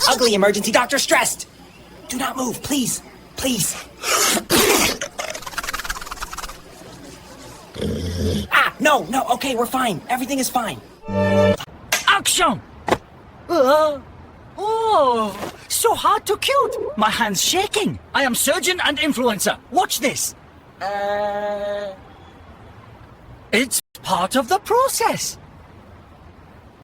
Ugly emergency doctor stressed. Do not move, please. Please. No, okay, we're fine. Everything is fine. Action! Oh, so hard to cute. My hand's shaking. I am surgeon and influencer. Watch this. It's part of the process.